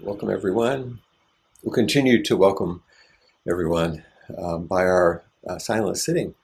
Welcome, everyone. We'll continue to welcome everyone by our silent sitting.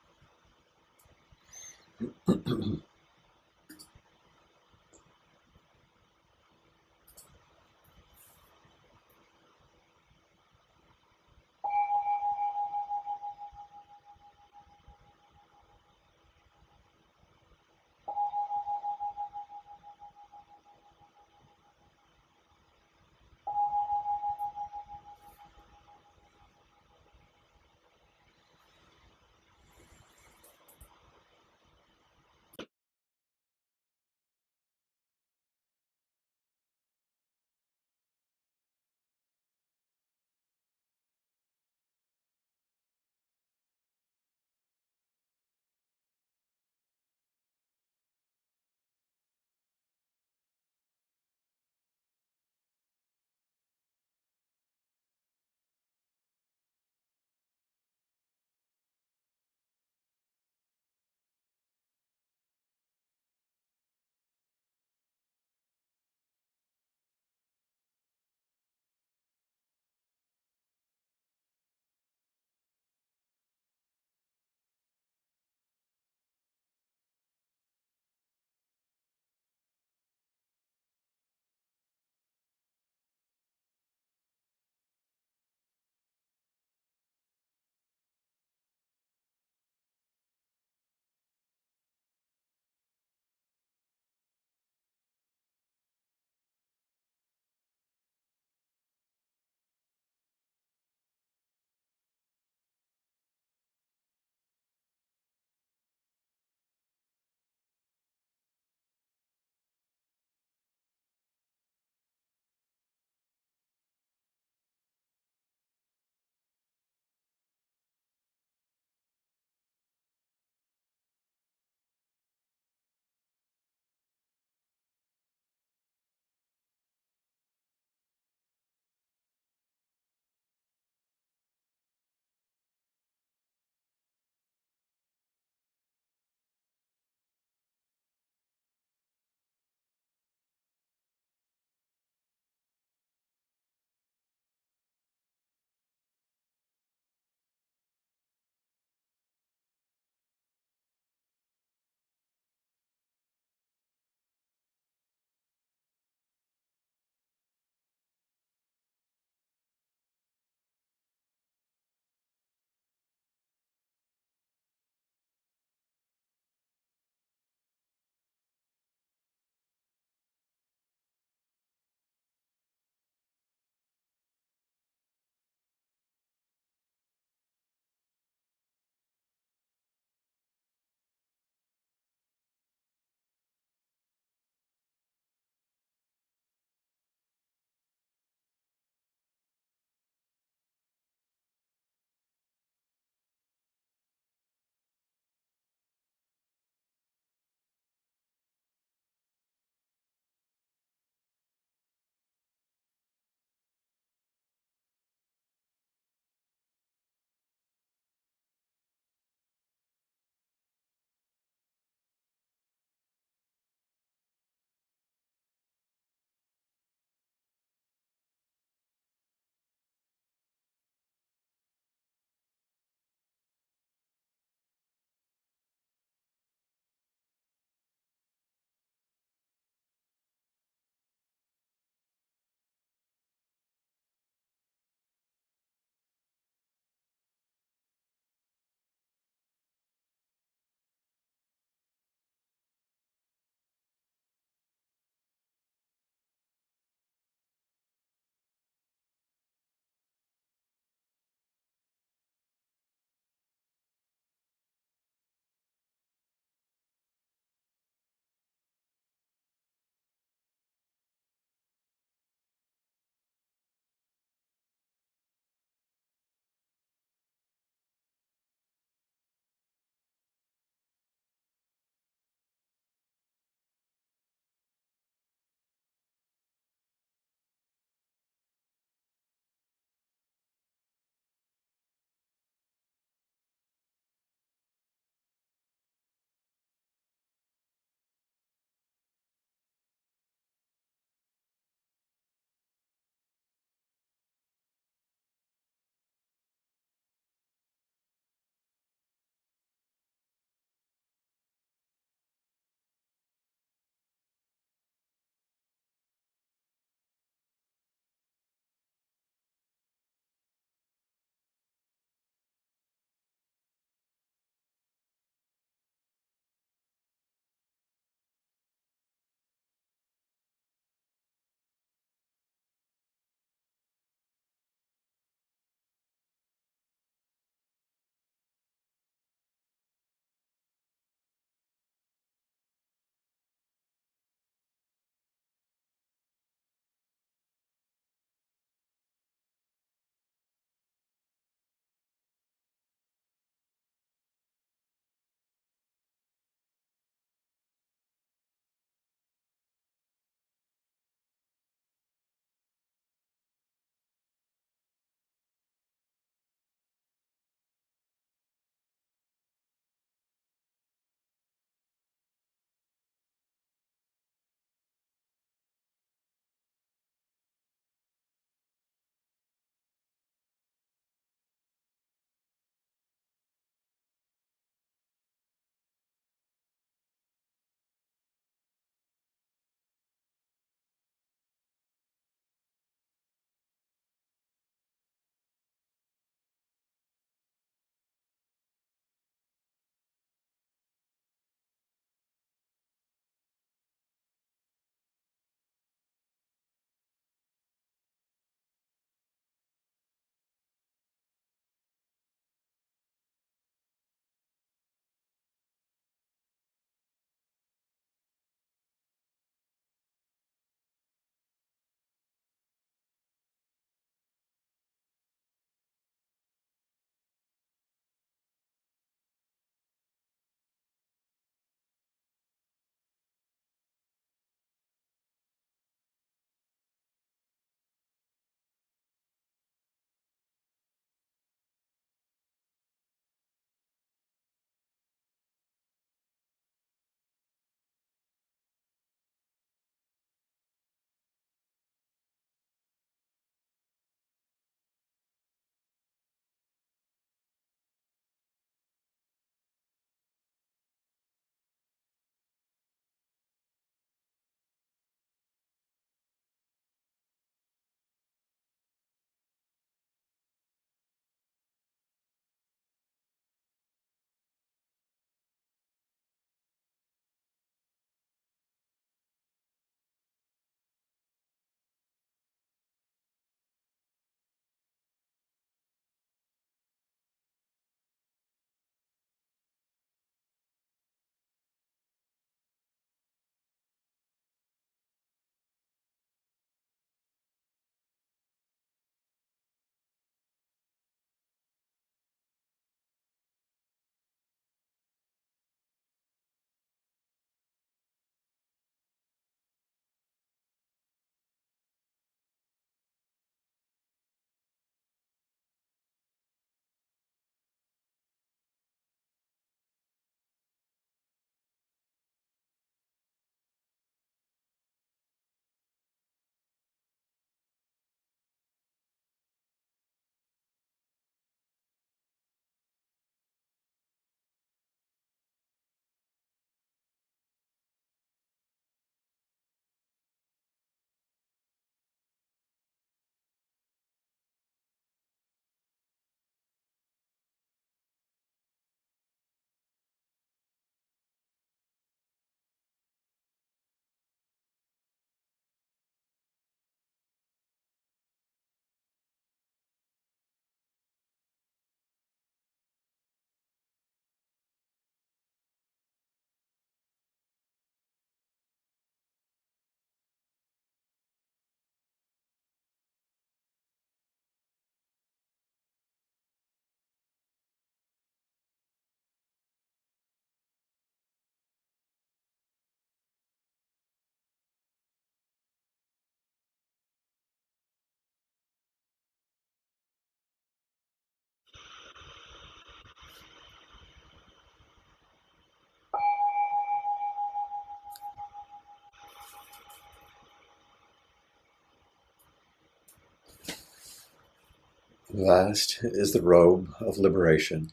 Vast is the robe of liberation,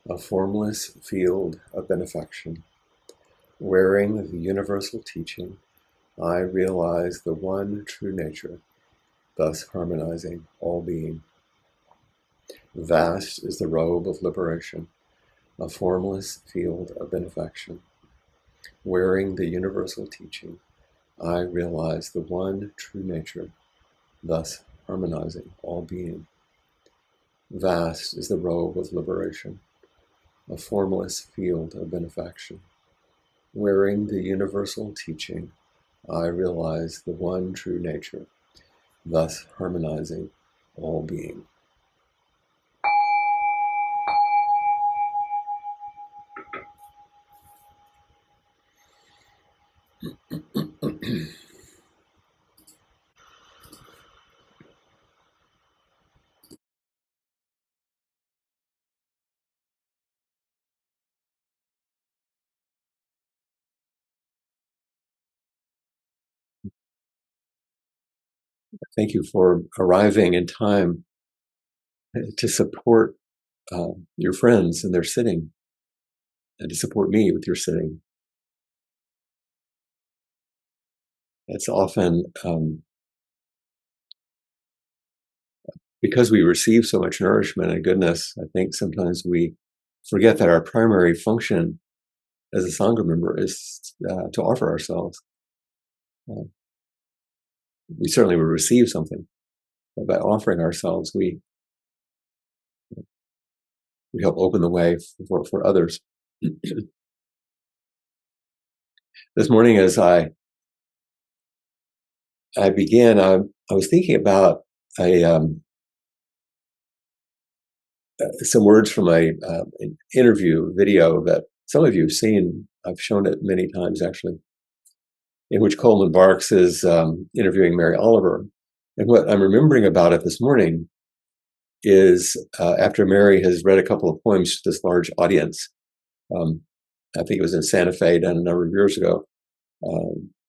a formless field of benefaction. Wearing the universal teaching, I realize the one true nature, thus harmonizing all being. Vast is the robe of liberation, a formless field of benefaction. Wearing the universal teaching, I realize the one true nature, thus harmonizing all being. Vast is the robe of liberation, a formless field of benefaction. Wearing the universal teaching, I realize the one true nature, thus harmonizing all being. Thank you for arriving in time to support your friends in their sitting and to support me with your sitting. It's often because we receive so much nourishment and goodness, I think sometimes we forget that our primary function as a Sangha member is to offer ourselves. We certainly will receive something, but by offering ourselves, we help open the way for others. This morning, as I began, I was thinking about some words from an interview video that some of you have seen. I've shown it many times, actually, in which Coleman Barks is interviewing Mary Oliver. And what I'm remembering about it this morning is after Mary has read a couple of poems to this large audience, I think it was in Santa Fe done a number of years ago,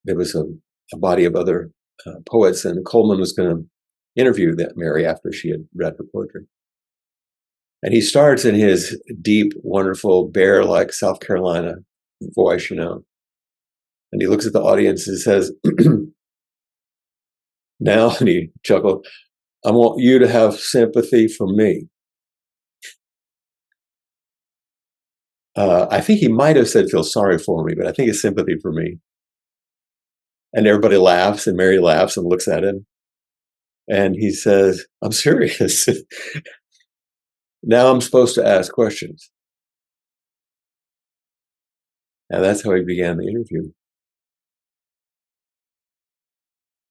there was a body of other poets, and Coleman was going to interview that Mary after she had read her poetry. And he starts in his deep, wonderful, bear-like South Carolina voice, and he looks at the audience and says, now, and he chuckled, I want you to have sympathy for me. I think he might have said, feel sorry for me, but I think it's sympathy for me. And everybody laughs, and Mary laughs and looks at him. And he says, I'm serious. Now I'm supposed to ask questions. And that's how he began the interview.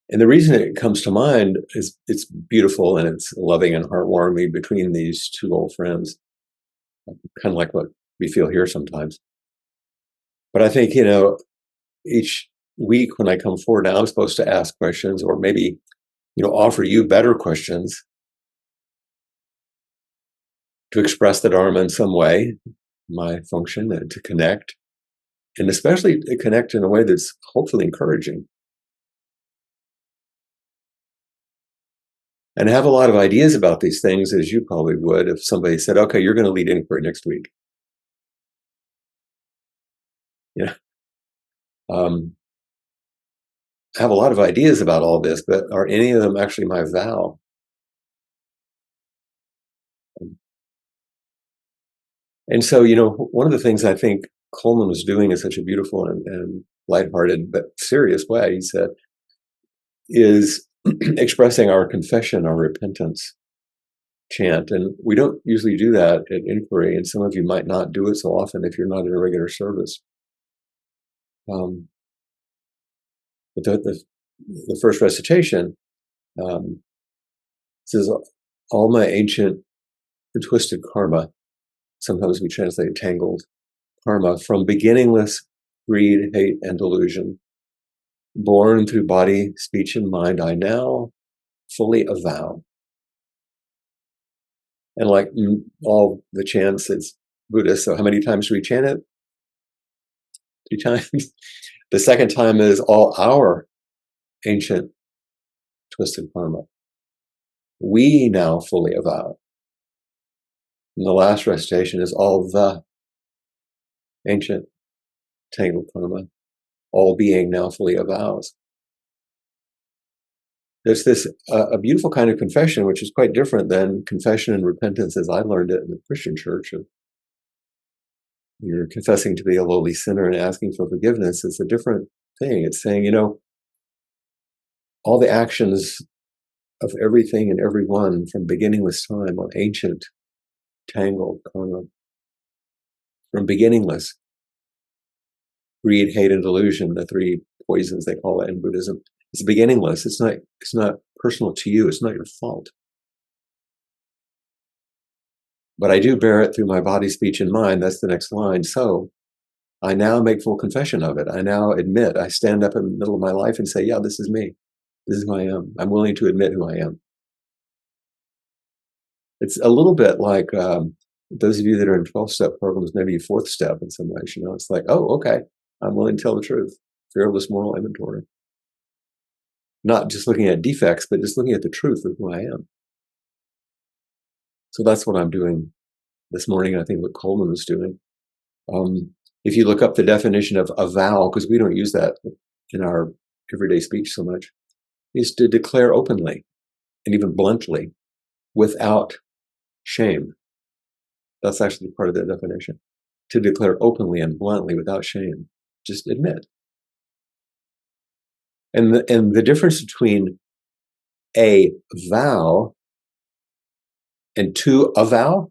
And the reason it comes to mind is it's beautiful and it's loving and heartwarming between these two old friends, kind of like what we feel here sometimes. But I think, each week when I come forward now, I'm supposed to ask questions or maybe, offer you better questions to express the Dharma in some way, my function, and to connect, and especially to connect in a way that's hopefully encouraging. And have a lot of ideas about these things, as you probably would if somebody said, okay, you're going to lead inquiry next week. I have a lot of ideas about all this, but are any of them actually my vow? And so, one of the things I think Coleman was doing in such a beautiful and lighthearted but serious way, he said, is expressing our confession, our repentance chant. And we don't usually do that at inquiry, and some of you might not do it so often if you're not in a regular service. But the first recitation says, all my ancient and twisted karma, sometimes we translate tangled karma, from beginningless greed, hate, and delusion, born through body, speech, and mind, I now fully avow. And like all the chants, it's Buddhist. So how many times do we chant it? 3 times. The second time is all our ancient twisted karma. We now fully avow. And the last recitation is all the ancient tangled karma, all being now fully avows. There's this a beautiful kind of confession, which is quite different than confession and repentance as I learned it in the Christian church. You're confessing to be a lowly sinner and asking for forgiveness. It's a different thing. It's saying, all the actions of everything and everyone from beginningless time on ancient, tangled karma, from beginningless, greed, hate, and delusion, the three poisons they call it in Buddhism. It's beginningless. It's not personal to you. It's not your fault. But I do bear it through my body, speech, and mind. That's the next line. So I now make full confession of it. I now admit, I stand up in the middle of my life and say, yeah, this is me. This is who I am. I'm willing to admit who I am. It's a little bit like those of you that are in 12-step programs, maybe fourth step in some ways. It's like, oh, okay, I'm willing to tell the truth. Fearless moral inventory. Not just looking at defects, but just looking at the truth of who I am. So that's what I'm doing this morning. I think what Coleman was doing. If you look up the definition of avow, because we don't use that in our everyday speech so much, is to declare openly and even bluntly without shame. That's actually part of the definition. To declare openly and bluntly without shame. Just admit. And the difference between a vow and to avow,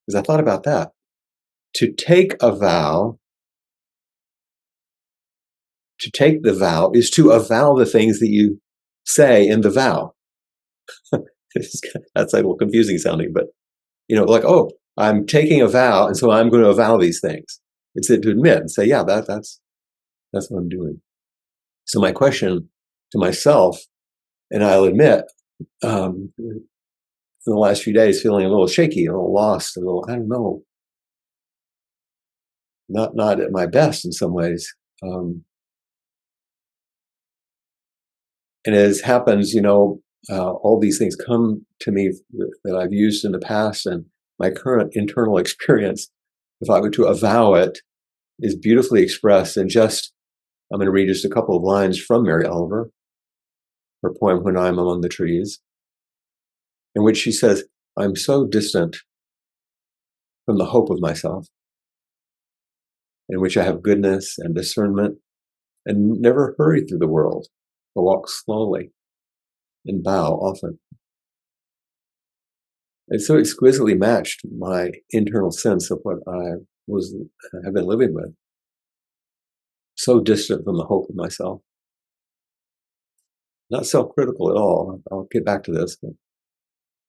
because I thought about that. To take a vow, to take the vow is to avow the things that you say in the vow. That's a little confusing sounding, but like, oh, I'm taking a vow, and so I'm going to avow these things. It's to admit and say, yeah, that's what I'm doing. So my question to myself, and I'll admit, in the last few days, feeling a little shaky, a little lost, a little, I don't know, not at my best in some ways. And as happens, all these things come to me that I've used in the past, and my current internal experience, if I were to avow it, is beautifully expressed in I'm going to read just a couple of lines from Mary Oliver, her poem, When I'm Among the Trees, in which she says, I'm so distant from the hope of myself, in which I have goodness and discernment, and never hurry through the world, but walk slowly and bow often. It so exquisitely matched my internal sense of what I have been living with. So distant from the hope of myself. Not self-critical at all. I'll get back to this. But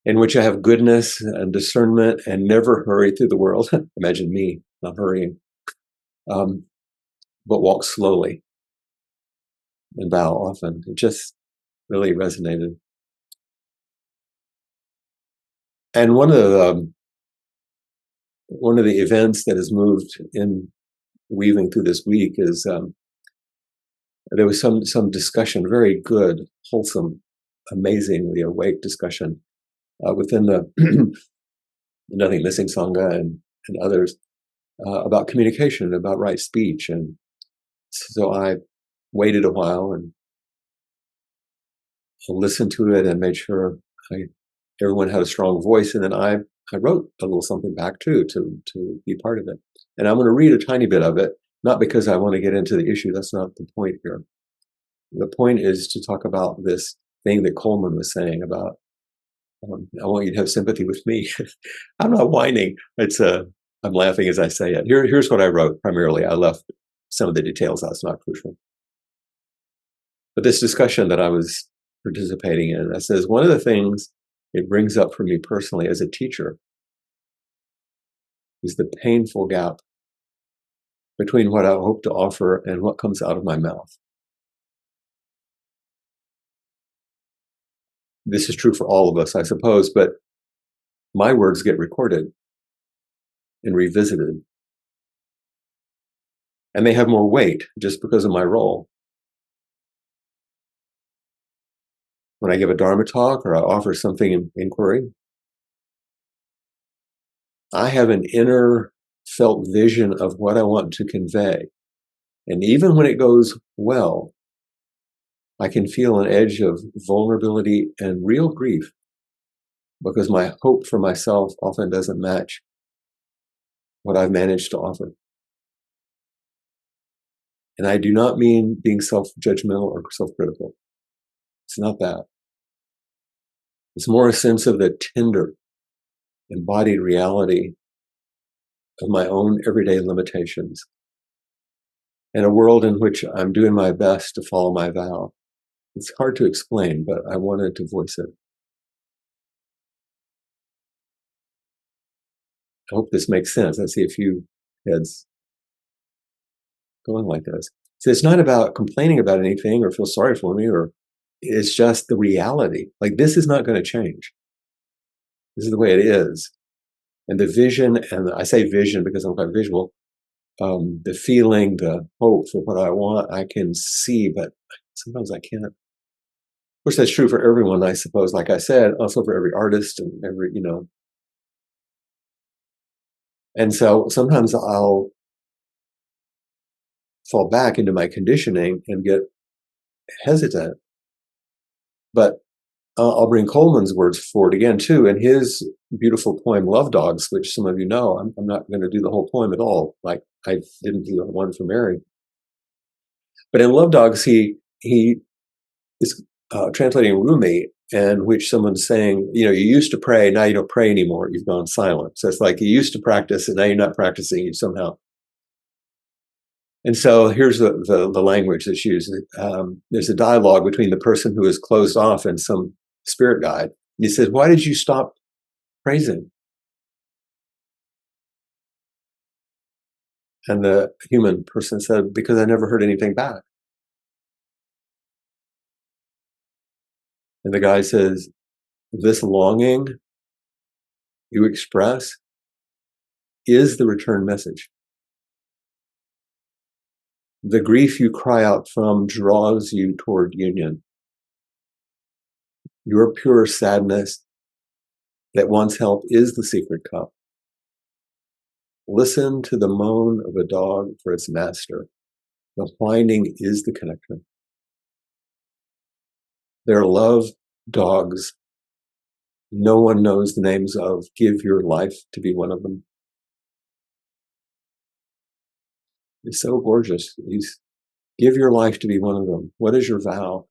in which I have goodness and discernment and never hurry through the world. Imagine me not hurrying. But walk slowly and bow often. It just really resonated. And one of the events that has moved in weaving through this week is there was some discussion, very good, wholesome, amazingly awake discussion within the Nothing Missing Sangha and others about communication, about right speech. And so I waited a while and listened to it and made sure everyone had a strong voice. And then I wrote a little something back too to be part of it. And I'm going to read a tiny bit of it, not because I want to get into the issue. That's not the point here. The point is to talk about this thing that Coleman was saying about, I want you to have sympathy with me. I'm not whining. I'm laughing as I say it. Here's what I wrote primarily. I left some of the details out. It's not crucial. But this discussion that I was participating in, that says one of the things it brings up for me personally as a teacher is the painful gap between what I hope to offer and what comes out of my mouth. This is true for all of us, I suppose, but my words get recorded and revisited. And they have more weight just because of my role. when I give a Dharma talk or I offer something in inquiry, I have an inner felt vision of what I want to convey. And even when it goes well, I can feel an edge of vulnerability and real grief because my hope for myself often doesn't match what I've managed to offer. And I do not mean being self-judgmental or self-critical. It's not that. It's more a sense of the tender, embodied reality of my own everyday limitations and a world in which I'm doing my best to follow my vow. It's hard to explain, but I wanted to voice it. I hope this makes sense. I see a few heads going like this. So it's not about complaining about anything or feel sorry for me, or it's just the reality. Like, this is not going to change. This is the way it is. And the vision, and I say vision because I'm quite visual, the feeling, the hope for what I want, I can see, but sometimes I can't. Of course, that's true for everyone, I suppose, like I said, also for every artist and every, And so sometimes I'll fall back into my conditioning and get hesitant. But I'll bring Coleman's words forward again, too. In his beautiful poem, Love Dogs, which some of you know, I'm not going to do the whole poem at all, like I didn't do the one for Mary. But in Love Dogs, he is translating Rumi, in which someone's saying, you used to pray, now you don't pray anymore. You've gone silent. So it's like you used to practice, and now you're not practicing. You somehow. And so here's the language that's used. There's a dialogue between the person who is closed off and some spirit guide. He says, "Why did you stop praising?" And the human person said, "Because I never heard anything back." And the guy says, "This longing you express is the return message. The grief you cry out from draws you toward union. Your pure sadness that wants help is the secret cup. Listen to the moan of a dog for its master. The whining is the connection. Their love dogs no one knows the names of. Give your life to be one of them." It's so gorgeous. Give your life to be one of them. What is your vow?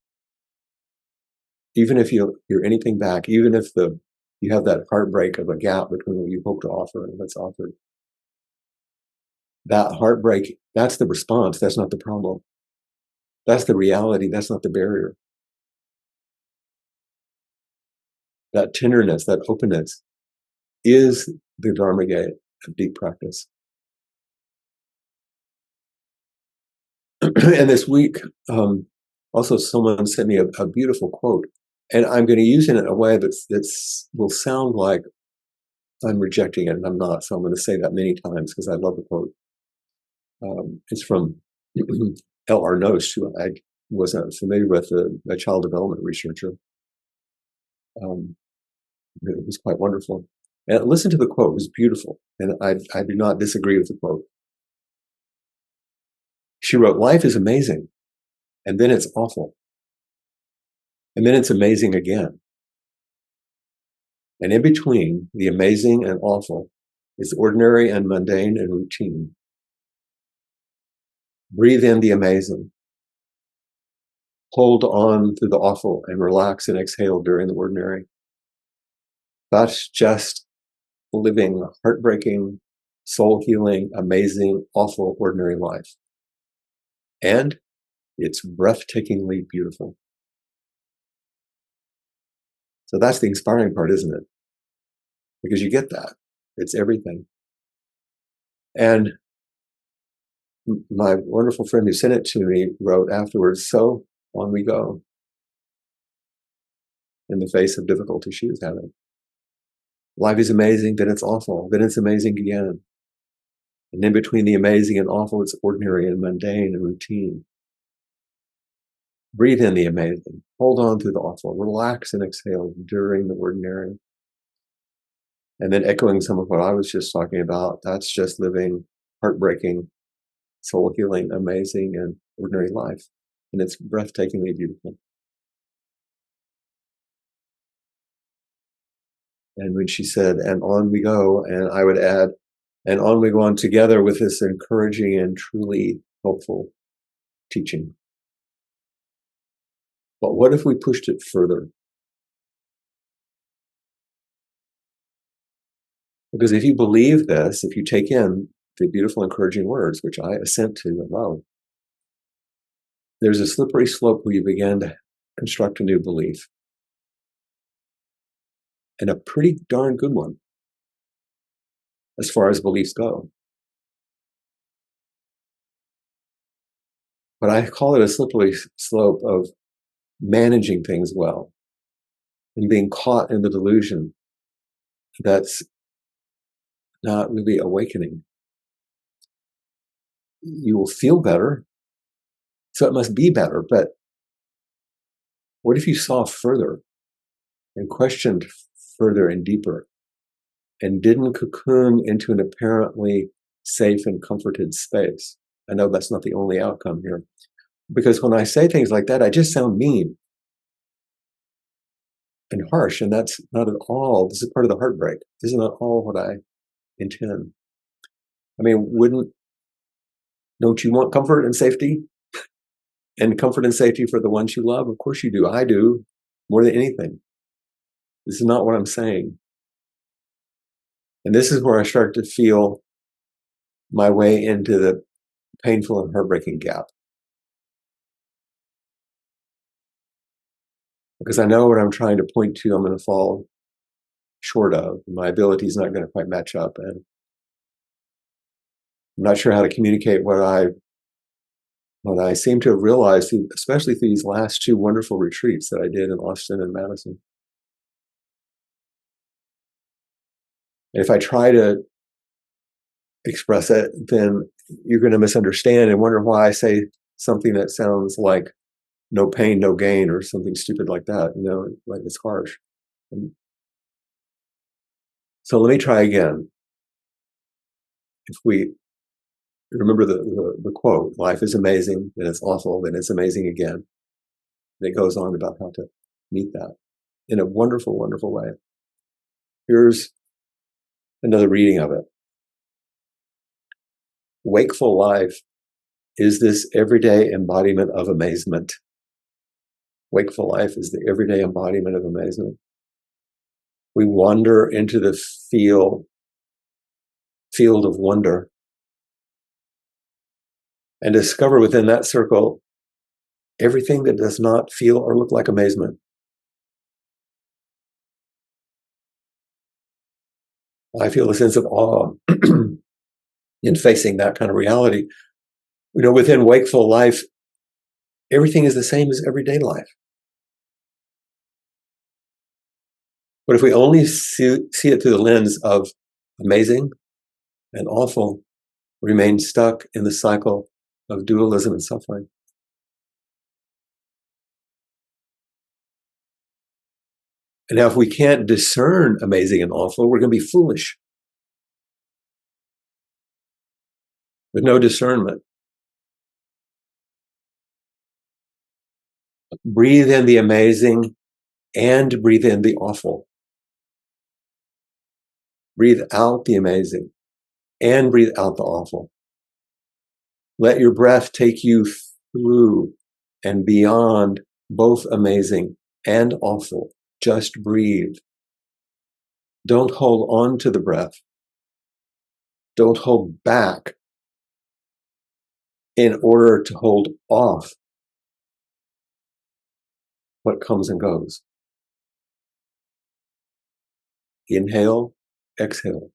Even if you hear anything back, even if you have that heartbreak of a gap between what you hope to offer and what's offered, that heartbreak, that's the response. That's not the problem. That's the reality. That's not the barrier. That tenderness, that openness is the Dharma gate of deep practice. And this week, also someone sent me a beautiful quote, and I'm going to use it in a way that's will sound like I'm rejecting it, and I'm not. So I'm going to say that many times because I love the quote. It's from L.R. Nost, who I wasn't familiar with, a child development researcher. It was quite wonderful. And listen to the quote. It was beautiful. And I do not disagree with the quote. She wrote, "Life is amazing, and then it's awful. And then it's amazing again. And in between the amazing and awful is ordinary and mundane and routine. Breathe in the amazing. Hold on to the awful and relax and exhale during the ordinary. That's just living a heartbreaking, soul-healing, amazing, awful, ordinary life. And it's breathtakingly beautiful." So that's the inspiring part, isn't it? Because you get that. It's everything. And my wonderful friend who sent it to me wrote afterwards, "So on we go," in the face of difficulty she was having. Life is amazing, then it's awful, then it's amazing again. And in between the amazing and awful, it's ordinary and mundane and routine. Breathe in the amazing. Hold on to the awful. Relax and exhale during the ordinary. And then echoing some of what I was just talking about, that's just living heartbreaking, soul healing, amazing, and ordinary life. And it's breathtakingly beautiful. And when she said, and on we go, and I would add, and on we go on together with this encouraging and truly helpful teaching. But what if we pushed it further? Because if you believe this, if you take in the beautiful, encouraging words, which I assent to and love, there's a slippery slope where you begin to construct a new belief. And a pretty darn good one, as far as beliefs go. But I call it a slippery slope of managing things well and being caught in the delusion that's not really awakening. You will feel better, so it must be better. But what if you saw further and questioned further and deeper and didn't cocoon into an apparently safe and comforted space? I know that's not the only outcome here. Because when I say things like that, I just sound mean and harsh, and that's not at all, this is part of the heartbreak. This is not all what I intend. I mean, don't you want comfort and safety? And comfort and safety for the ones you love? Of course you do. I do, more than anything. This is not what I'm saying. And this is where I start to feel my way into the painful and heartbreaking gap. Because I know what I'm trying to point to, I'm going to fall short of. My ability is not going to quite match up. And I'm not sure how to communicate what I seem to have realized, especially through these last two wonderful retreats that I did in Austin and Madison. And if I try to express it, then you're going to misunderstand and wonder why I say something that sounds like no pain, no gain, or something stupid like that, like it's harsh. And so let me try again. If we remember the quote, life is amazing, then it's awful, then it's amazing again. And it goes on about how to meet that in a wonderful, wonderful way. Here's another reading of it. Wakeful life is this everyday embodiment of amazement. Wakeful life is the everyday embodiment of amazement. We wander into the field of wonder and discover within that circle everything that does not feel or look like amazement. I feel a sense of awe in facing that kind of reality. Within wakeful life, everything is the same as everyday life. But if we only see it through the lens of amazing and awful, we remain stuck in the cycle of dualism and suffering. And now if we can't discern amazing and awful, we're going to be foolish. With no discernment. Breathe in the amazing and breathe in the awful. Breathe out the amazing and breathe out the awful. Let your breath take you through and beyond both amazing and awful. Just breathe. Don't hold on to the breath. Don't hold back in order to hold off what comes and goes. Inhale, exhale.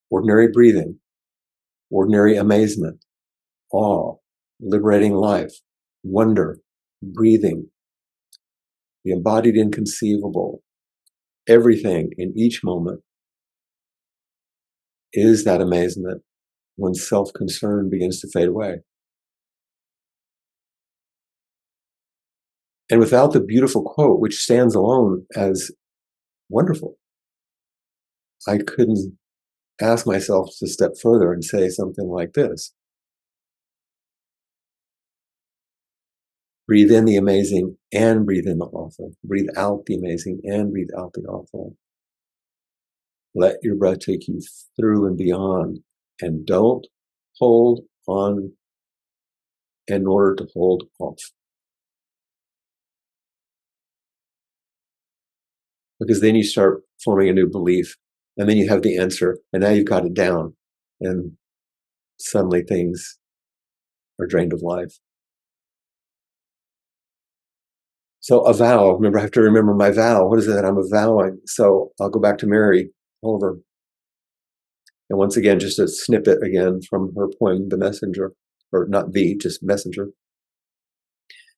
Ordinary breathing, ordinary amazement, awe, liberating life, wonder, breathing, the embodied inconceivable. Everything in each moment is that amazement when self-concern begins to fade away. And without the beautiful quote, which stands alone as wonderful, I couldn't ask myself to step further and say something like this. Breathe in the amazing and breathe in the awful. Breathe out the amazing and breathe out the awful. Let your breath take you through and beyond. And don't hold on in order to hold off. Because then you start forming a new belief, and then you have the answer, and now you've got it down. And suddenly things are drained of life. So a vow, remember, I have to remember my vow. What is it that I'm avowing? So I'll go back to Mary Oliver. And once again, just a snippet again from her poem, The Messenger, or not the, just Messenger.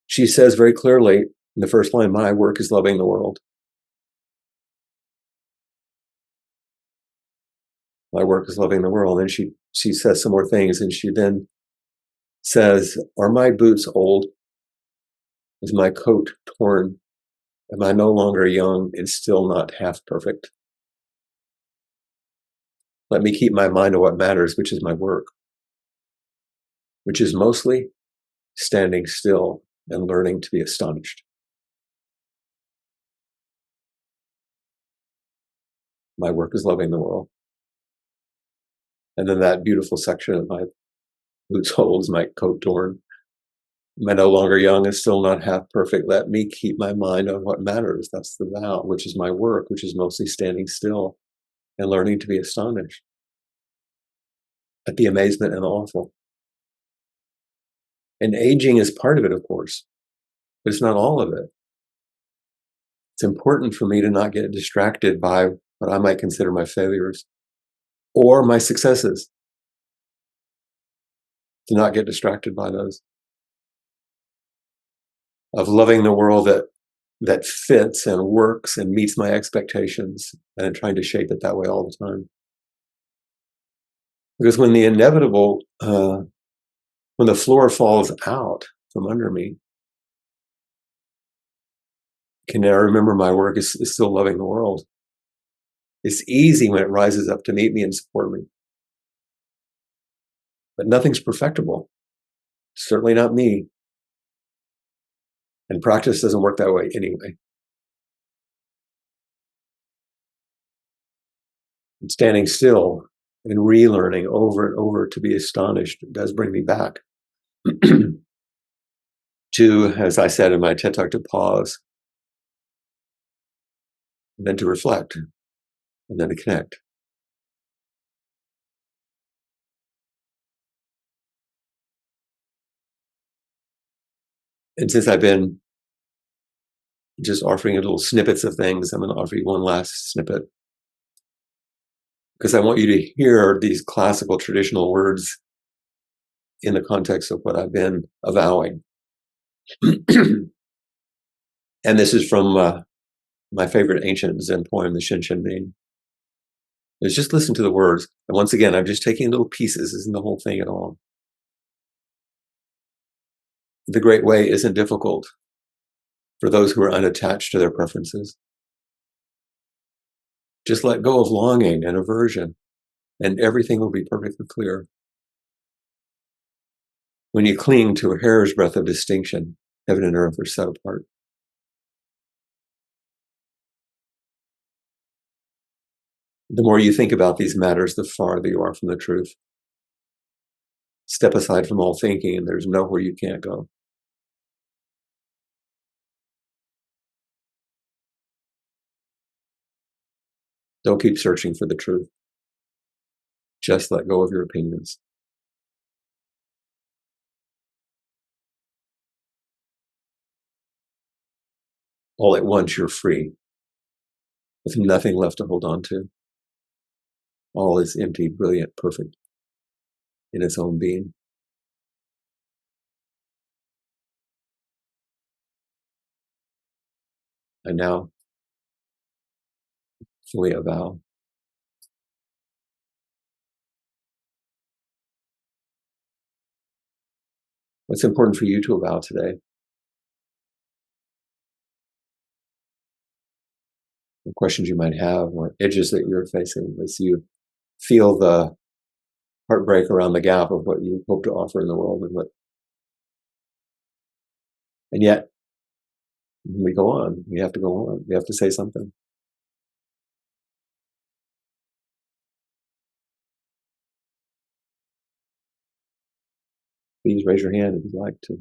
She says very clearly in the first line, my work is loving the world. My work is loving the world. And she says some more things, and she then says, are my boots old? Is my coat torn? Am I no longer young and still not half perfect? Let me keep my mind on what matters, which is my work, which is mostly standing still and learning to be astonished. My work is loving the world. And then that beautiful section of my boots old, is my coat torn. Am I no longer young and still not half perfect? Let me keep my mind on what matters. That's the vow, which is my work, which is mostly standing still and learning to be astonished at the amazement and the awful. And aging is part of it, of course, but it's not all of it. It's important for me to not get distracted by what I might consider my failures or my successes, to not get distracted by those, of loving the world that fits and works and meets my expectations, and trying to shape it that way all the time. Because when the inevitable, when the floor falls out from under me, can I remember my work is still loving the world? It's easy when it rises up to meet me and support me. But nothing's perfectible. Certainly not me. And practice doesn't work that way anyway. And standing still and relearning over and over to be astonished does bring me back to, as I said in my TED Talk, to pause, and then to reflect, and then to connect. And since I've been just offering little snippets of things, I'm going to offer you one last snippet, because I want you to hear these classical traditional words in the context of what I've been avowing. And this is from my favorite ancient Zen poem, the Shinshinbei. Is just listen to the words. And once again, I'm just taking little pieces. This isn't the whole thing at all. The great way isn't difficult for those who are unattached to their preferences. Just let go of longing and aversion, and everything will be perfectly clear. When you cling to a hair's breadth of distinction, heaven and earth are set apart. The more you think about these matters, the farther you are from the truth. Step aside from all thinking, and there's nowhere you can't go. Don't keep searching for the truth. Just let go of your opinions. All at once, you're free, with nothing left to hold on to. All is empty, brilliant, perfect in its own being. And now, fully avow. What's important for you to avow today? or questions you might have, or edges that you're facing as you feel the heartbreak around the gap of what you hope to offer in the world, and yet we go on. We have to go on. We have to say something. Please raise your hand if you'd like to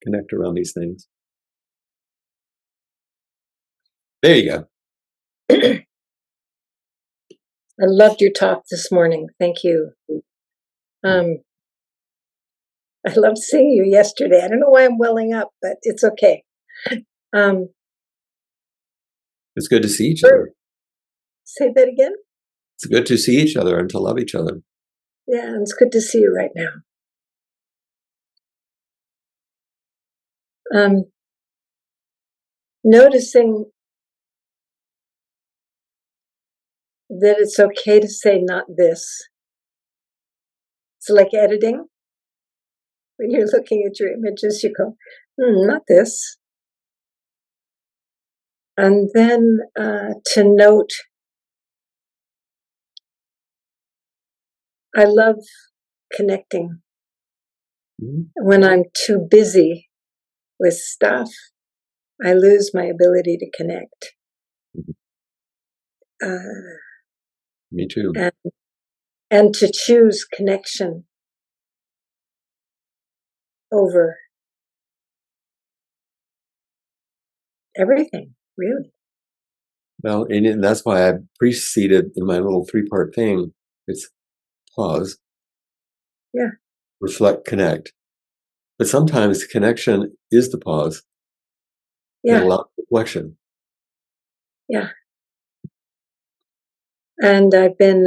connect around these things. There you go. I loved your talk this morning. Thank you. I loved seeing you yesterday. I don't know why I'm welling up, but it's okay. It's good to see each other. Say that again? It's good to see each other and to love each other. Yeah, and it's good to see you right now. Noticing that it's okay to say not this. It's like editing. When you're looking at your images, you go, not this. And then to note, I love connecting. When I'm too busy with stuff, I lose my ability to connect. Me too. And to choose connection over everything, really. Well, and that's why I preceded in my little 3-part thing. It's pause. Yeah. Reflect, connect. But sometimes connection is the pause. Yeah. That allows reflection. Yeah. And I've been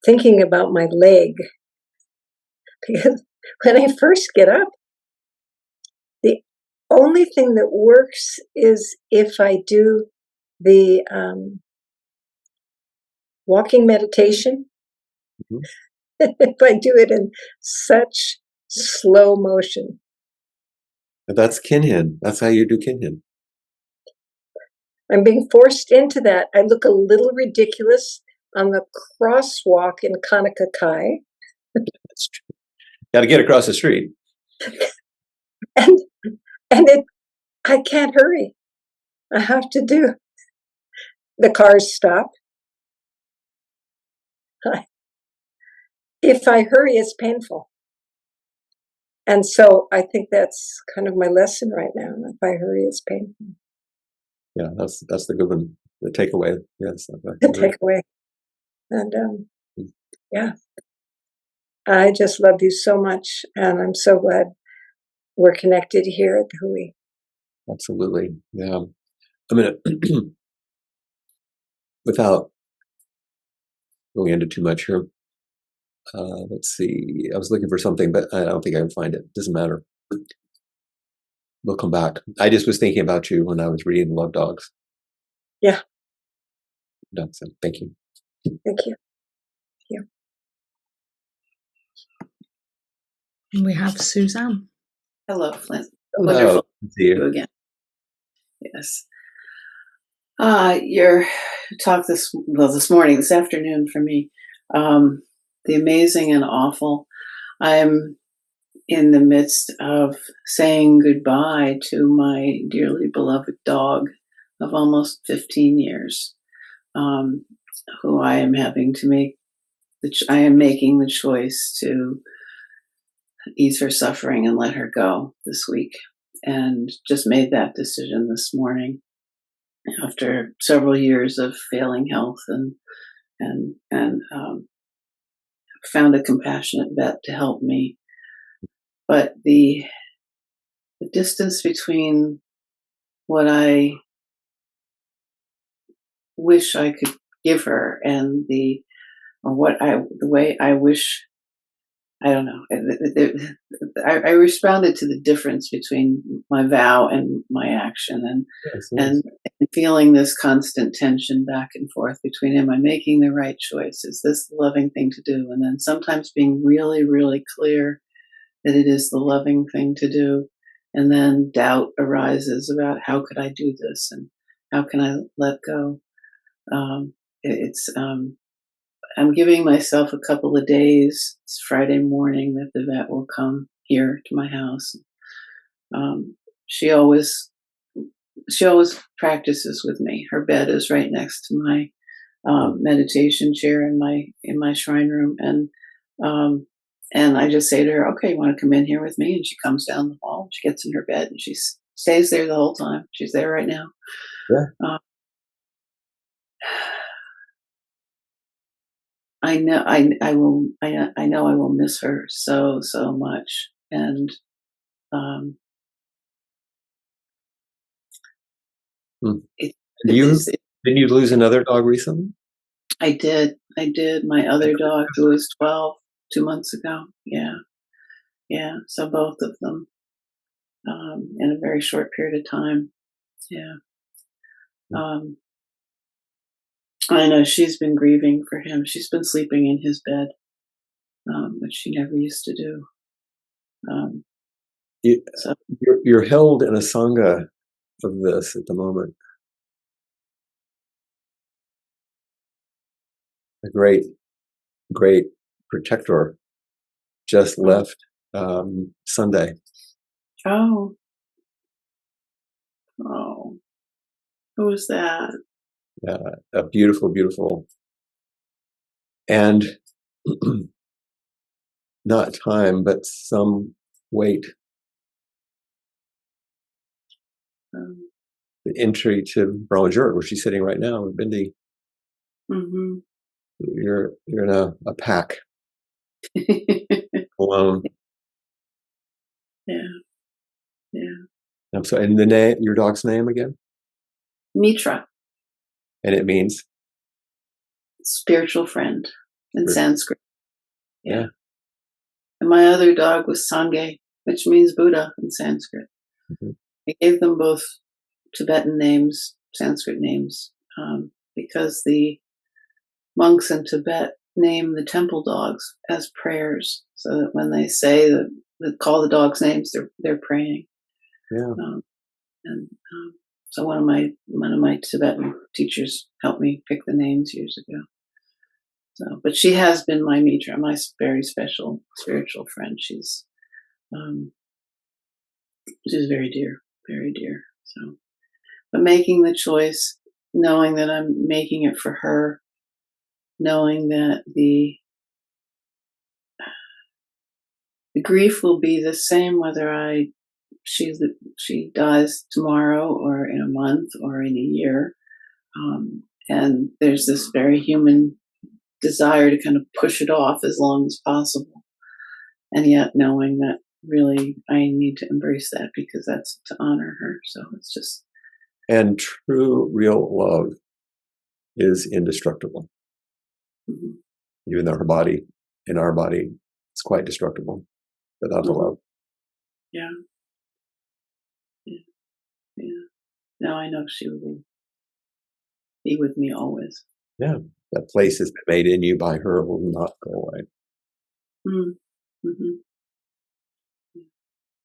thinking about my leg, because when I first get up, the only thing that works is if I do the walking meditation. If I do it in such slow motion. But that's Kinhin. That's how you do Kinhin. I'm being forced into that. I look a little ridiculous on the crosswalk in Kanakakai. That's true. Got to get across the street. And I can't hurry. I have to do. The cars stop. If I hurry, it's painful. And so I think that's kind of my lesson right now. If I hurry, it's painful. Yeah, that's the good one. The takeaway. Yes. The takeaway. And yeah, I just love you so much, and I'm so glad we're connected here at the Hui. Absolutely. Yeah. I mean, without going into too much here, let's see. I was looking for something, but I don't think I can find it. Doesn't matter. We'll come back. I just was thinking about you when I was reading Love Dogs. Yeah. So thank you. Thank you. And we have Suzanne. Hello, Flint. Hello. Wonderful to see you again. Yes. Your talk this afternoon for me, the amazing and awful. I'm in the midst of saying goodbye to my dearly beloved dog of almost 15 years, who I am having to make. I am making the choice to ease her suffering and let her go this week, and just made that decision this morning after several years of failing health, and found a compassionate vet to help me. But the distance between what I wish I could give her and the way I wish, I don't know. I responded to the difference between my vow and my action, and feeling this constant tension back and forth between, am I making the right choice? Is this the loving thing to do? And then sometimes being really, really clear that it is the loving thing to do. And then doubt arises about, how could I do this? And How can I let go? It's I'm giving myself a couple of days. It's Friday morning that the vet will come here to my house. Um, she always she always practices with me. Her bed is right next to my meditation chair in my shrine room, and I just say to her, "Okay, you want to come in here with me?" And she comes down the hall. She gets in her bed and she stays there the whole time. She's there right now. Yeah. Uh, I know I know I will miss her so much, and um, Hmm. it, You it's, it, didn't you lose another dog recently? I did. My other dog, who was 12, 2 months ago. Yeah, yeah. So both of them in a very short period of time. Yeah. Um, I know she's been grieving for him. She's been sleeping in his bed, which she never used to do. Um, You, so you're held in a sangha of this at the moment. A great protector just left Sunday. oh, oh, who was that? A beautiful, and not time, but some weight. Um, The entry to Brahmajur, where she's sitting right now with Bindi. hmm You're in a pack alone. yeah, yeah. I'm sorry. And the name, your dog's name again? Mitra, And it means spiritual friend in Sanskrit. Yeah. yeah. And my other dog was Sange, which means Buddha in Sanskrit. Mm-hmm. I gave them both Tibetan names, Sanskrit names, because the monks in Tibet name the temple dogs as prayers, so that when they say that call the dogs names, they're praying. Yeah. And so one of my Tibetan teachers helped me pick the names years ago. So, but she has been my Mitra, my very special spiritual friend. She's very dear, very dear. So, but making the choice, knowing that I'm making it for her, knowing that the grief will be the same whether she dies tomorrow or in a month or in a year, and there's this very human desire to kind of push it off as long as possible, and yet knowing that really I need to embrace that because that's to honor her. So it's just And true, real love is indestructible. mm-hmm. Even though her body, in our body, is quite destructible, but not the Mm-hmm. love. Yeah. Yeah. Yeah. Now I know she will be with me always. Yeah. That place has been made in you by her will not go away. Mm-hmm.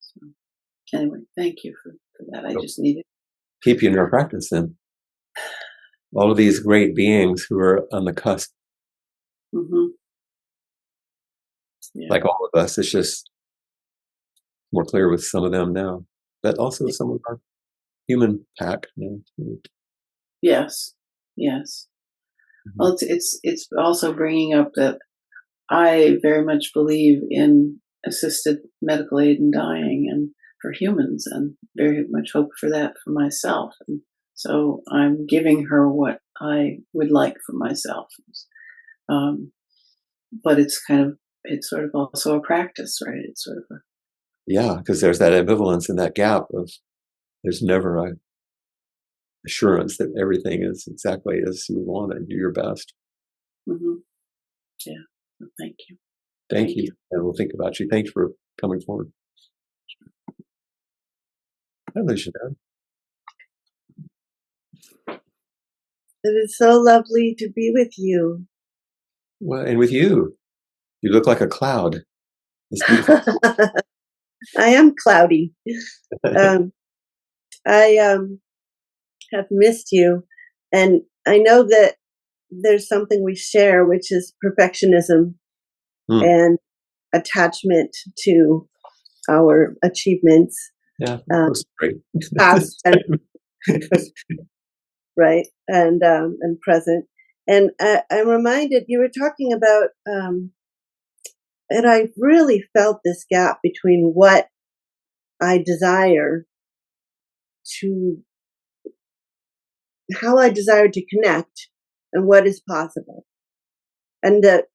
So anyway, thank you for that. I So just needed. keep you in your practice then. All of these great beings who are on the cusp, Mm-hmm. Yeah. like all of us, it's just more clear with some of them now, but also some of our human pack. You know. Yes. Yes. Mhm. Well, it's also bringing up that I very much believe in assisted medical aid in dying and for humans, and very much hope for that for myself. And so I'm giving her what I would like for myself. Um, but it's sort of also a practice, right? It's sort of a Yeah, because there's that ambivalence and that gap of there's never a assurance that everything is exactly as you want it. Do your best. mm-hmm. Yeah. Well, thank you. Thank you. And we'll think about you. Thanks for coming forward. Hi, Lucia. It is so lovely to be with you. Well, and with you, you look like a cloud. It's beautiful. I am cloudy. I have missed you. And I know that there's something we share, which is perfectionism Mm. and attachment to our achievements, Yeah, um, that's great. past and right, and present. And I'm reminded you were talking about, and I really felt this gap between what I desire to how I desire to connect and what is possible. And the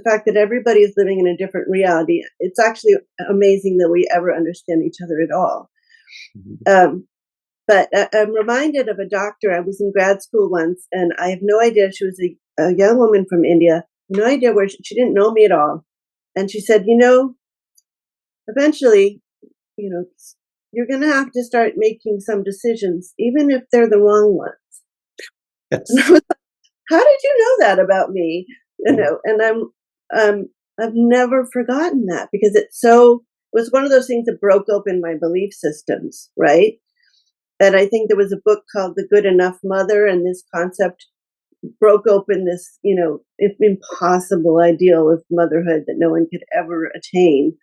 fact that everybody is living in a different reality, it's actually amazing that we ever understand each other at all. Mhm. But I'm reminded of a doctor. I was in grad school once, and I have no idea. She was a young woman from India, no idea where she didn't know me at all. And she said, eventually, you know, you're going to have to start making some decisions, even if they're the wrong ones. And I Yes. was like, how did you know that about me? And I've never forgotten that because it was one of those things that broke open my belief systems, right? And I think there was a book called The Good Enough Mother, and this concept broke open this, impossible ideal of motherhood that no one could ever attain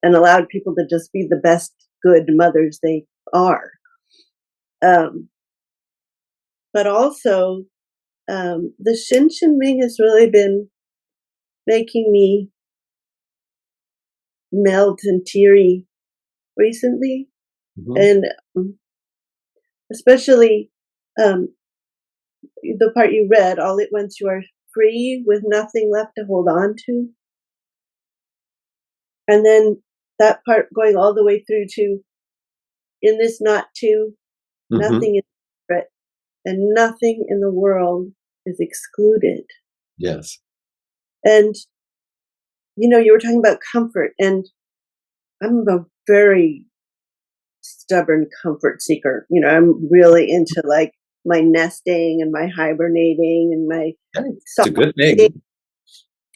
and allowed people to just be the best good mothers they are. Um, but also, the Shin Shin Ming has really been making me melt and teary recently. Mhm. And especially um, the part you read, all at once you are free with nothing left to hold on to. And then that part going all the way through to in this not to, Mhm. nothing is separate and nothing in the world is excluded. Yes. And, you were talking about comfort, and I'm a very stubborn comfort seeker. I'm really into like my nesting and my hibernating and my Yeah, it's a soft good things,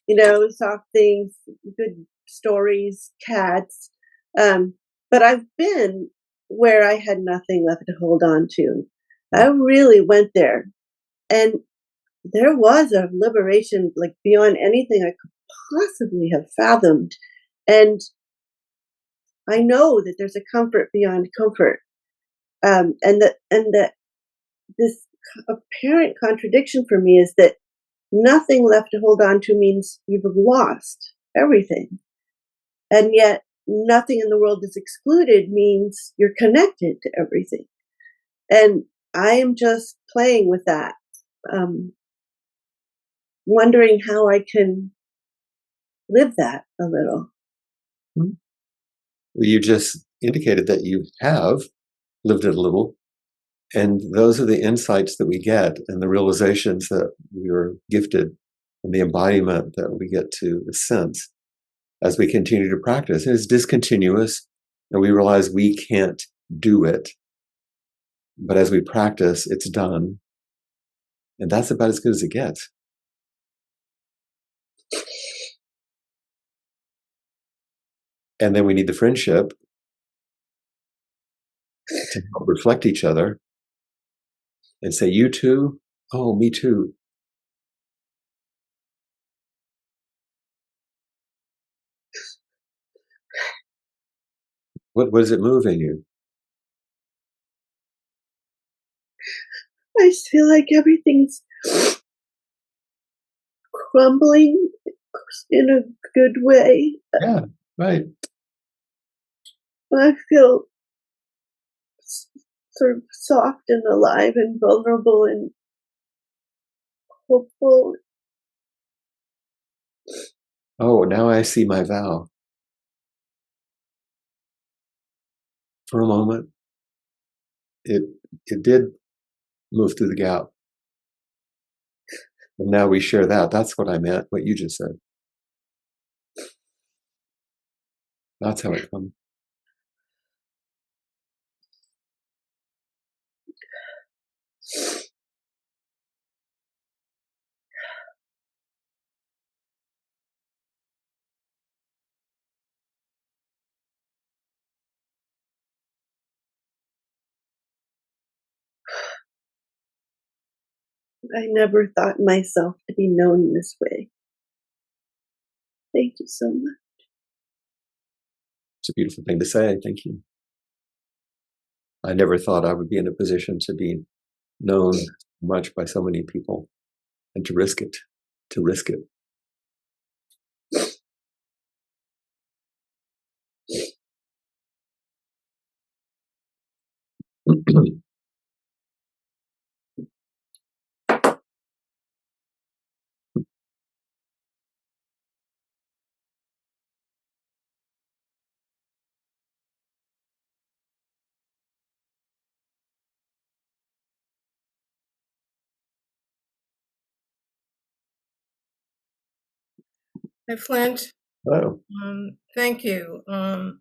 thing. soft things, good stories, cats. But I've been where I had nothing left to hold on to. I Mm. really went there. And there was a liberation like beyond anything I could possibly have fathomed. And I know that there's a comfort beyond comfort. And that this apparent contradiction for me is that nothing left to hold on to means you've lost everything. And yet nothing in the world is excluded means you're connected to everything. And I am just playing with that, um, wondering how I can live that a little. Mm. Well, you just indicated that you have lived it a little, and those are the insights that we get and the realizations that we are gifted and the embodiment that we get to sense as we continue to practice. And it's discontinuous, and we realize we can't do it. But as we practice, it's done. And that's about as good as it gets. And then we need the friendship to help reflect each other and say, you too? Oh, me too. What is it moving you? I just feel like everything's crumbling in a good way. Yeah, right. I feel sort of soft and alive and vulnerable and hopeful. Oh, now I see my vow. For a moment, it it did move through the gap. And now we share that. That's what I meant, what you just said. That's how it comes. I never thought myself to be known this way. Thank you so much. It's a beautiful thing to say. Thank you. I never thought I would be in a position to be known much by so many people and to risk it, to risk it. Hi, Flint. Oh, Thank you. I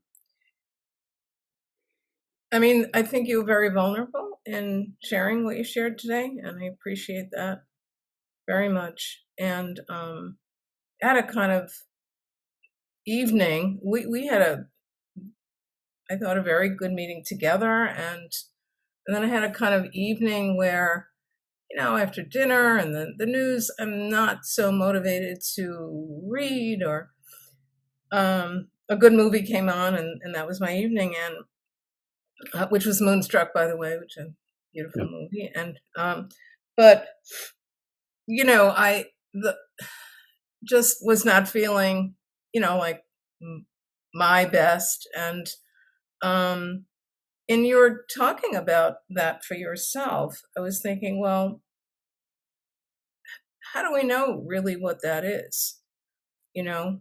mean, I think you were very vulnerable in sharing what you shared today, and I appreciate that very much. And had a kind of evening. We had I thought, a very good meeting together, and then I had a kind of evening where, after dinner and the news, I'm not so motivated to read, or a good movie came on, and that was my evening, and which was Moonstruck, by the way, which is a yeah. beautiful movie. And but I just was not feeling, like my best. And in your talking about that for yourself, I was thinking, well, how do we know really what that is? You know,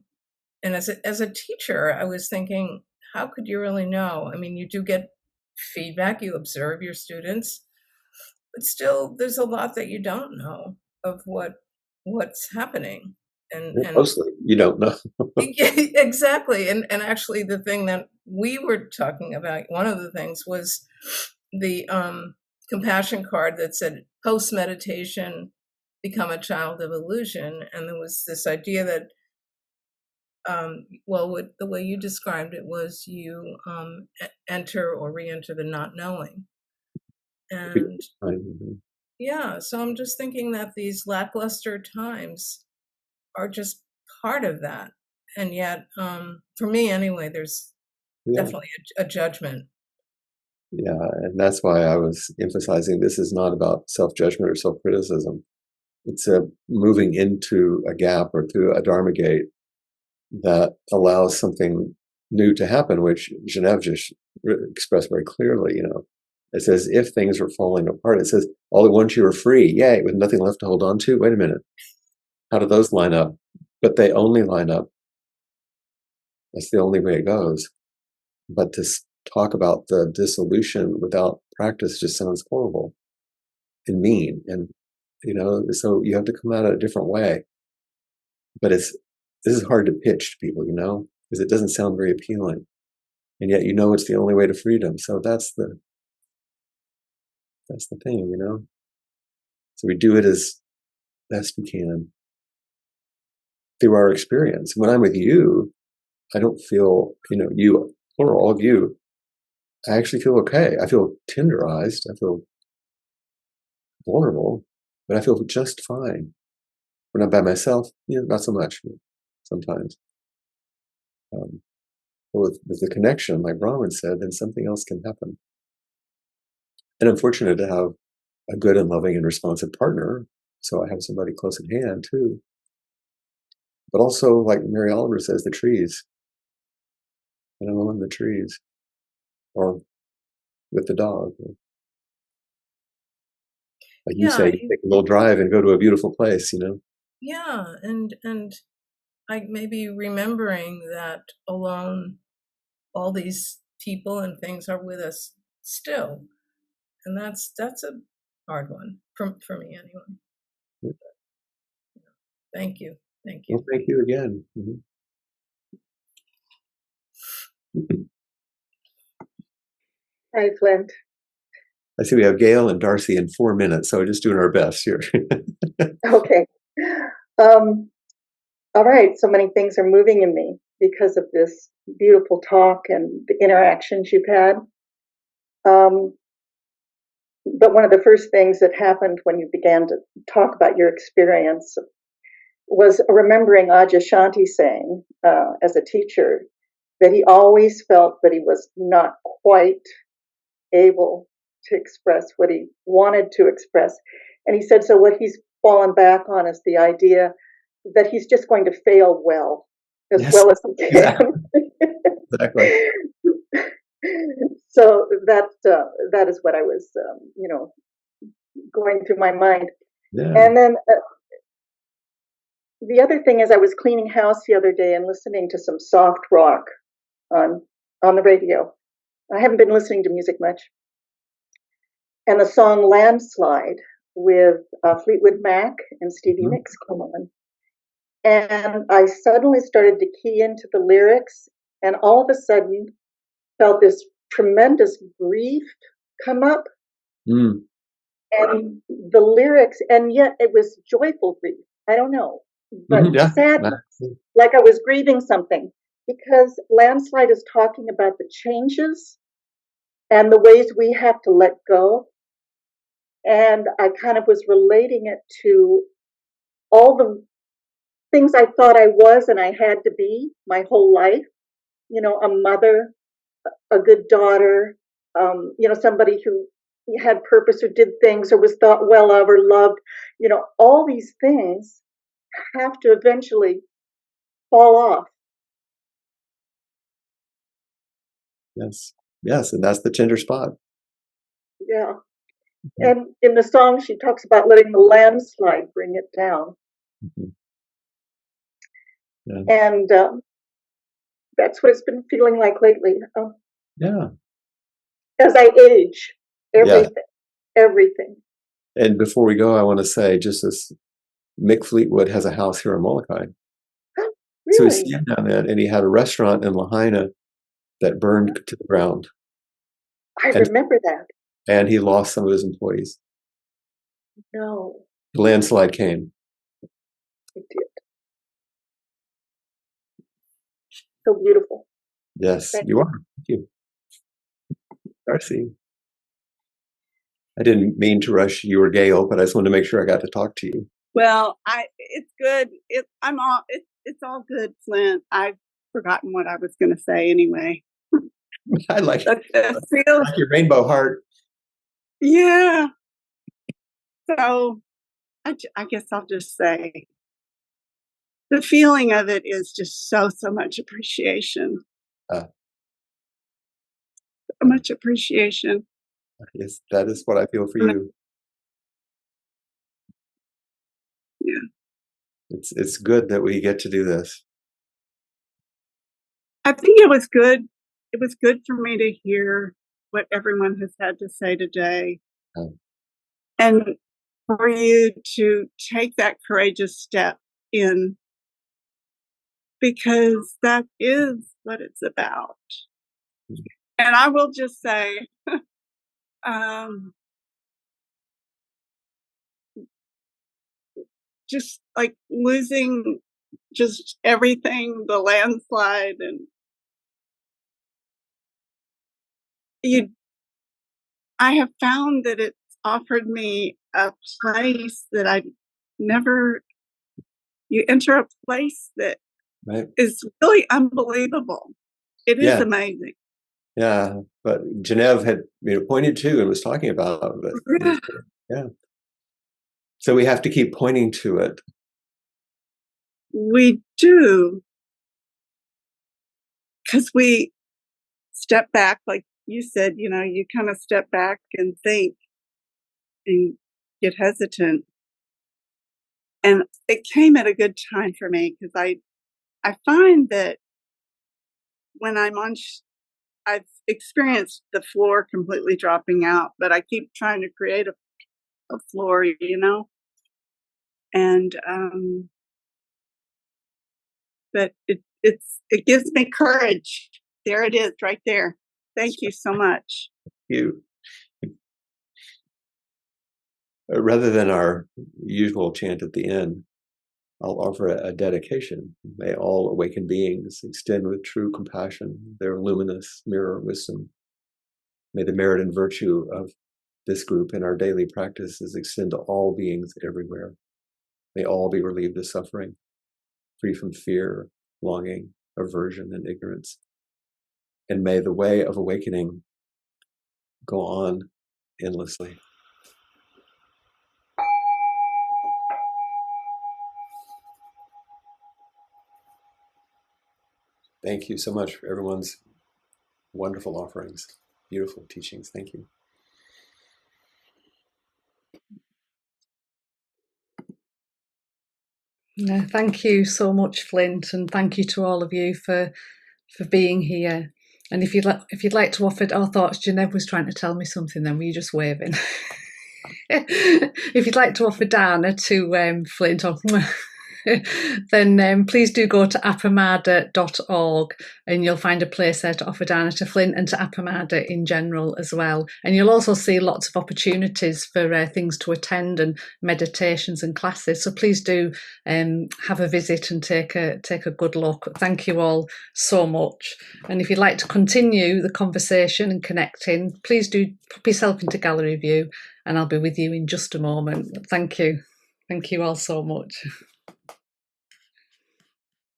and as a teacher, I was thinking, how could you really know? I mean, you do get feedback, you observe your students, but still there's a lot that you don't know of what's happening. And Mostly, you don't know. yeah, exactly. And actually the thing that we were talking about, one of the things was the compassion card that said post meditation become a child of illusion. And there was this idea that the way you described it was you enter or re-enter the not knowing. And yeah, so I'm just thinking that these lackluster times are just part of that. And yet, for me anyway, there's Yeah, definitely a judgment. yeah, and that's why I was emphasizing this is not about self-judgment or self-criticism. It's a moving into a gap or through a dharma gate that allows something new to happen, which Genev just expressed very clearly. It says if things were falling apart, it says all at once you were free, yay, with nothing left to hold on to. Wait a minute, how do those line up? But they only line up. That's the only way it goes. But to talk about the dissolution without practice just sounds horrible and mean, and so you have to come at it a different way. But this is hard to pitch to people, because it doesn't sound very appealing, and yet it's the only way to freedom. So that's the thing. So we do it as best we can through our experience. When I'm with you, I don't feel, you, or all of you, I actually feel okay. I feel tenderized. I feel vulnerable, but I feel just fine. When I'm by myself, not so much sometimes. But with the connection, like Brahman said, then something else can happen. And I'm fortunate to have a good and loving and responsive partner. So I have somebody close at hand too. But also, like Mary Oliver says, the trees. And I'm on the trees, or with the dog. Like you say, Yeah, you take a little drive and go to a beautiful place. yeah, and I maybe remembering that alone, all these people and things are with us still, and that's a hard one for me anyway. Thank you, thank you. Well, thank you again. Hi, Flint. I see we have Gail and Darcy in 4 minutes, so we're just doing our best here. Okay. Um, all right. So many things are moving in me because of this beautiful talk and the interactions you've had. but one of the first things that happened when you began to talk about your experience was remembering Aja Shanti saying, as a teacher, that he always felt that he was not quite able to express what he wanted to express. And he said, so what he's fallen back on is the idea that he's just going to fail well, as Yes, well as he exactly. can. Exactly. So that is what I was, going through my mind. Yeah. And then the other thing is, I was cleaning house the other day and listening to some soft rock on the radio. I haven't been listening to music much. And the song "Landslide" with Fleetwood Mac and Stevie Mhm. Nicks come on. And I suddenly started to key into the lyrics, and all of a sudden felt this tremendous grief come up. Mm. And the lyrics, and yet it was joyful grief. I don't know, but Mhm. Yeah. sadness, like I was grieving something, because Landslide is talking about the changes and the ways we have to let go. And I kind of was relating it to all the things I thought I was and I had to be my whole life. A mother, a good daughter, somebody who had purpose or did things or was thought well of or loved. All these things have to eventually fall off. Yes. Yes. And that's the tender spot. Yeah. Mhm. And in the song, she talks about letting the landslide bring it down. Mhm. Yeah. And that's what it's been feeling like lately. Yeah. As I age, Yeah. everything. And before we go, I want to say just as Mick Fleetwood has a house here in Molokai. So he's Really? staying down there, and he had a restaurant in Lahaina that burned to the ground, I and remember that. he lost some of his employees. No, The landslide came. it did. So beautiful. Yes, Thank you are. Thank you, Darcy. I didn't mean to rush you or Gail, but I just wanted to make sure I got to talk to you. Well, it's good. It's all good, Flint. I've forgotten what I was going to say anyway. I like Feels, your rainbow heart. yeah. So I guess I'll just say the feeling of it is just so much appreciation. Uh, So much appreciation. yes, that is what I feel for you. Yeah. It's good that we get to do this. I think it was good. It was good for me to hear what everyone has had to say today. And for you to take that courageous step in, because that is what it's about. And I will just say, just like losing just everything, the landslide, and I have found that it's offered me a place that I never, you enter a place that Right? is really unbelievable. It is Yeah, amazing. yeah. But Genevieve had pointed to and was talking about it. Yeah. So we have to keep pointing to it. We do, because we step back, like you said, you kind of step back and think and get hesitant. And it came at a good time for me because I find that when I'm on, I've experienced the floor completely dropping out, but I keep trying to create a floor, and but it gives me courage. There it is, right there. Thank you so much. You rather than our usual chant at the end, I'll offer a dedication. May all awakened beings extend with true compassion their luminous mirror wisdom. May the merit and virtue of this group in our daily practices extend to all beings everywhere. May all be relieved of suffering, free from fear, longing, aversion, and ignorance. And may the way of awakening go on endlessly. Thank you so much for everyone's wonderful offerings, beautiful teachings. Thank you. Yeah, thank you so much, Flint, and thank you to all of you for being here. And if you'd like to offer, I thought Jeanette was trying to tell me something. Then were you just waving? If you'd like to offer Dana to Flint, or then please do go to appamada.org and you'll find a place there to offer Dana to Flint and to Appamada in general as well. And you'll also see lots of opportunities for things to attend and meditations and classes. So please do have a visit and take a good look. Thank you all so much. And if you'd like to continue the conversation and connecting, please do pop yourself into gallery view and I'll be with you in just a moment. Thank you. Thank you all so much.